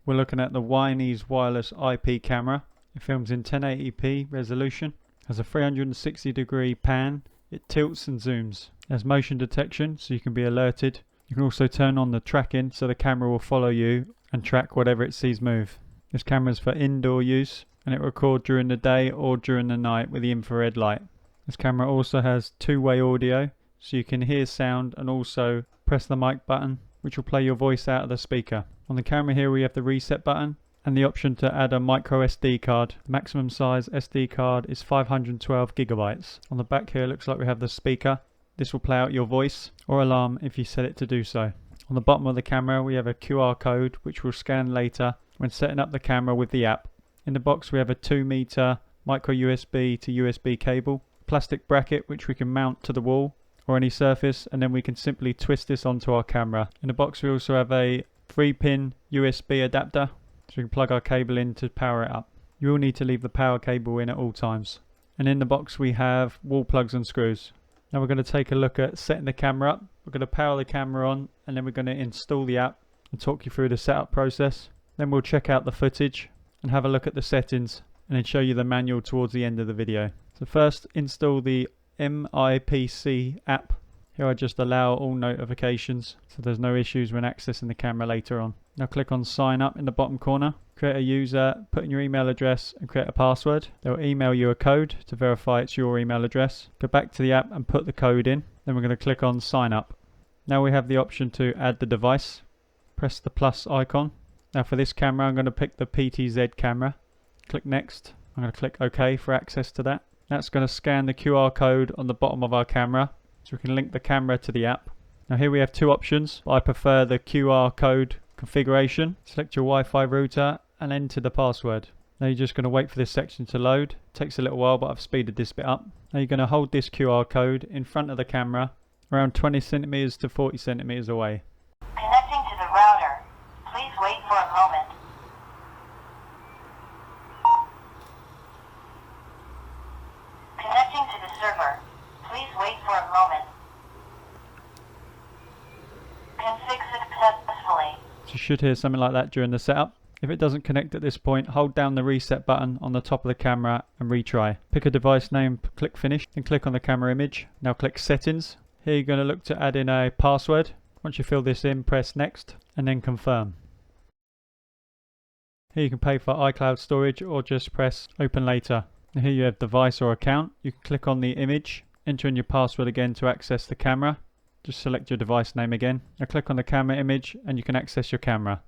we're looking at the Wine's wireless IP camera. It films in 1080p resolution, has a 360-degree pan, it tilts and zooms. It has motion detection so you can be alerted. You can also turn on the tracking so the camera will follow you and track whatever it sees move. This camera is for indoor use and it will record during the day or during the night with the infrared light. This camera also has two-way audio so you can hear sound and also press the mic button which will play your voice out of the speaker. On the camera here we have the reset button and the option to add a micro SD card. The maximum size SD card is 512 gigabytes. On the back here it looks like we have the speaker. This will play out your voice or alarm if you set it to do so. On the bottom of the camera we have a QR code which will scan later when setting up the camera with the app. In the box we have a 2 meter micro USB to USB cable, plastic bracket which we can mount to the wall or any surface, and then we can simply twist this onto our camera. In the box we also have a 3-pin USB adapter so we can plug our cable in to power it up. You will need to leave the power cable in at all times. And in the box we have wall plugs and screws. Now we're going to take a look at setting the camera up. We're going to power the camera on and then we're going to install the app and talk you through the setup process. Then we'll check out the footage and have a look at the settings and then show you the manual towards the end of the video. So first install the MIPC app. Here I just allow all notifications so there's no issues when accessing the camera later on. Now click on sign up in the bottom corner. Create a user, put in your email address and create a password. They'll email you a code to verify it's your email address. Go back to the app and put the code in. Then we're going to click on sign up. Now we have the option to add the device. Press the plus icon. Now for this camera I'm going to pick the PTZ camera. Click next. I'm going to click OK for access to that. That's going to scan the QR code on the bottom of our camera so we can link the camera to the app. Now here we have two options, but I prefer the QR code configuration. Select your Wi-Fi router and enter the password. Now you're just going to wait for this section to load. It takes a little while, but I've speeded this bit up. Now you're going to hold this QR code in front of the camera around 20 centimeters to 40 centimeters away. Connecting to the router. Please wait for a moment. Connecting to the server. Please wait for a moment. Config successfully. So you should hear something like that during the setup. If it doesn't connect at this point, hold down the reset button on the top of the camera and retry. Pick a device name, click finish, then click on the camera image. Now click settings. Here you're going to look to add in a password. Once you fill this in, press next and then confirm. Here you can pay for iCloud storage or just press open later. And here you have device or account. You can click on the image, enter in your password again to access the camera. Just select your device name again. Now click on the camera image and you can access your camera.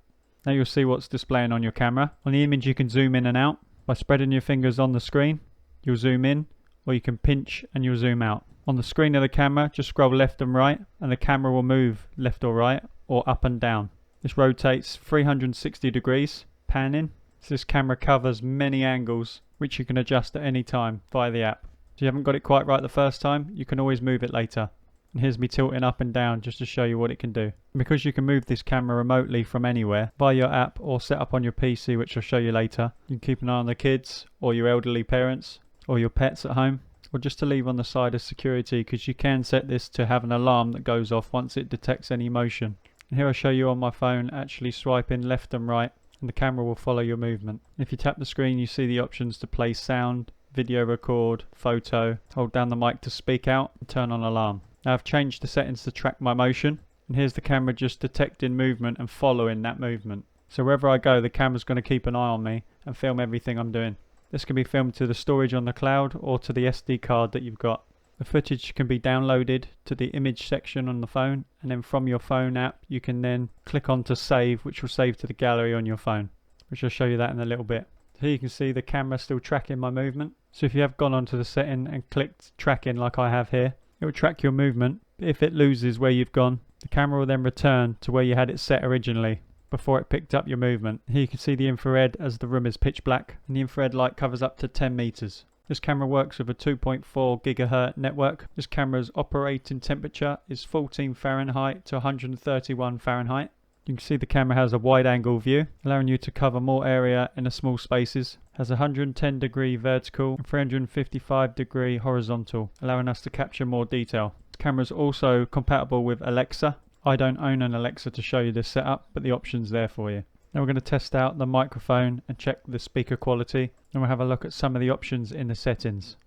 Now you'll see what's displaying on your camera. On the image you can zoom in and out. By spreading your fingers on the screen, you'll zoom in, or you can pinch and you'll zoom out. On the screen of the camera, just scroll left and right and the camera will move left or right or up and down. This rotates 360 degrees, panning. So this camera covers many angles which you can adjust at any time via the app. If you haven't got it quite right the first time, you can always move it later. And here's me tilting up and down just to show you what it can do. And because you can move this camera remotely from anywhere via your app or set up on your PC, which I'll show you later, you can keep an eye on the kids or your elderly parents or your pets at home, or just to leave on the side as security, because you can set this to have an alarm that goes off once it detects any motion. And here I show you on my phone actually swiping left and right, and the camera will follow your movement. If you tap the screen you see the options to play sound, video record, photo, hold down the mic to speak out and turn on alarm. Now I've changed the settings to track my motion, and here's the camera just detecting movement and following that movement. So wherever I go the camera's going to keep an eye on me and film everything I'm doing. This can be filmed to the storage on the cloud or to the SD card that you've got. The footage can be downloaded to the image section on the phone, and then from your phone app you can then click on to save, which will save to the gallery on your phone, which I'll show you that in a little bit. Here you can see the camera still tracking my movement. So if you have gone onto the setting and clicked tracking like I have here, it will track your movement. If it loses where you've gone, the camera will then return to where you had it set originally before it picked up your movement. Here you can see the infrared as the room is pitch black, and the infrared light covers up to 10 meters. This camera works with a 2.4 gigahertz network. This camera's operating temperature is 14 Fahrenheit to 131 Fahrenheit. You can see the camera has a wide angle view, allowing you to cover more area in the small spaces. Has 110 degree vertical and 355 degree horizontal, allowing us to capture more detail. This camera is also compatible with Alexa. I don't own an Alexa to show you this setup, but the option's there for you. Now we're going to test out the microphone and check the speaker quality, and we'll have a look at some of the options in the settings.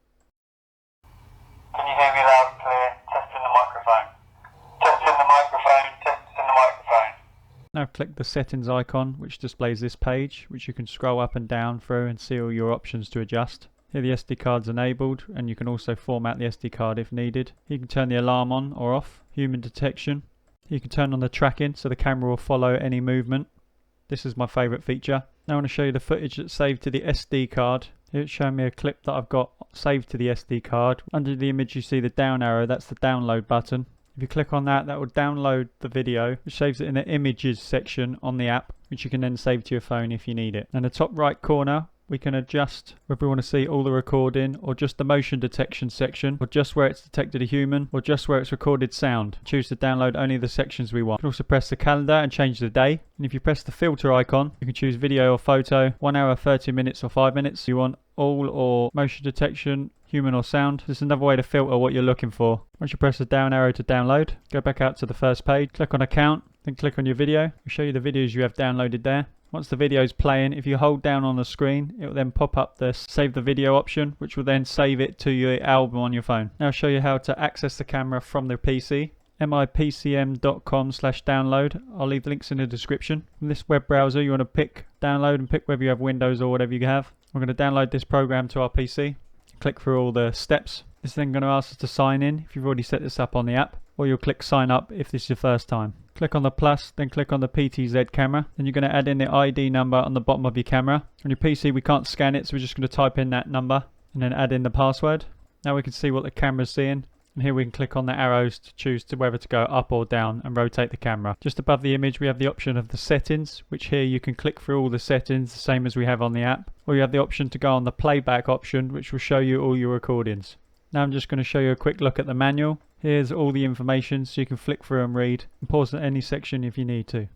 Can you hear me loud and clear? Testing the microphone. Testing the microphone. Testing the microphone. Now click the settings icon, which displays this page, which you can scroll up and down through and see all your options to adjust. Here the SD card's enabled, and you can also format the SD card if needed. You can turn the alarm on or off, human detection. You can turn on the tracking so the camera will follow any movement. This is my favourite feature. Now I want to show you the footage that's saved to the SD card. Here it's showing me a clip that I've got saved to the SD card. Under the image you see the down arrow, that's the download button. If you click on that, that will download the video, which saves it in the images section on the app, which you can then save to your phone if you need it. In the top right corner, we can adjust whether we want to see all the recording, or just the motion detection section, or just where it's detected a human, or just where it's recorded sound. Choose to download only the sections we want. You can also press the calendar and change the day. And if you press the filter icon, you can choose video or photo, 1 hour, 30 minutes or 5 minutes. You want all or motion detection, human or sound. This is another way to filter what you're looking for. Once you press the down arrow to download, go back out to the first page, click on account, then click on your video. It'll show you the videos you have downloaded there. Once the video is playing, if you hold down on the screen, it will then pop up the save the video option, which will then save it to your album on your phone. Now I'll show you how to access the camera from the PC. mipcm.com/download. I'll leave links in the description. From this web browser, you want to pick download and pick whether you have Windows or whatever you have. We're going to download this program to our PC. Click through all the steps. This is then going to ask us to sign in if you've already set this up on the app, or you'll click sign up if this is your first time. Click on the plus, then click on the PTZ camera. Then you're going to add in the ID number on the bottom of your camera. On your PC we can't scan it, so we're just going to type in that number and then add in the password. Now we can see what the camera's seeing. And here we can click on the arrows to choose to whether to go up or down and rotate the camera. Just above the image we have the option of the settings, which here you can click through all the settings the same as we have on the app. Or you have the option to go on the playback option, which will show you all your recordings. Now I'm just going to show you a quick look at the manual. Here's all the information so you can flick through and read and pause at any section if you need to.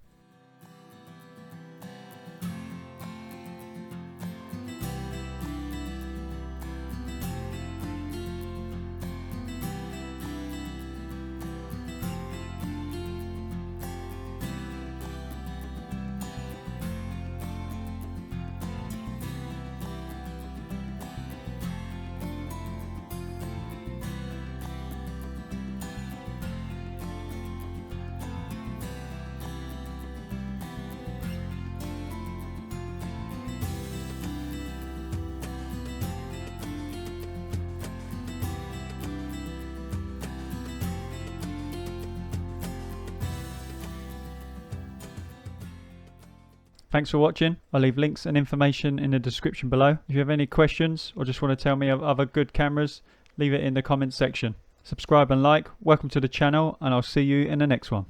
Thanks for watching. I'll leave links and information in the description below. If you have any questions or just want to tell me of other good cameras, leave it in the comments section. Subscribe and like. Welcome to the channel, and I'll see you in the next one.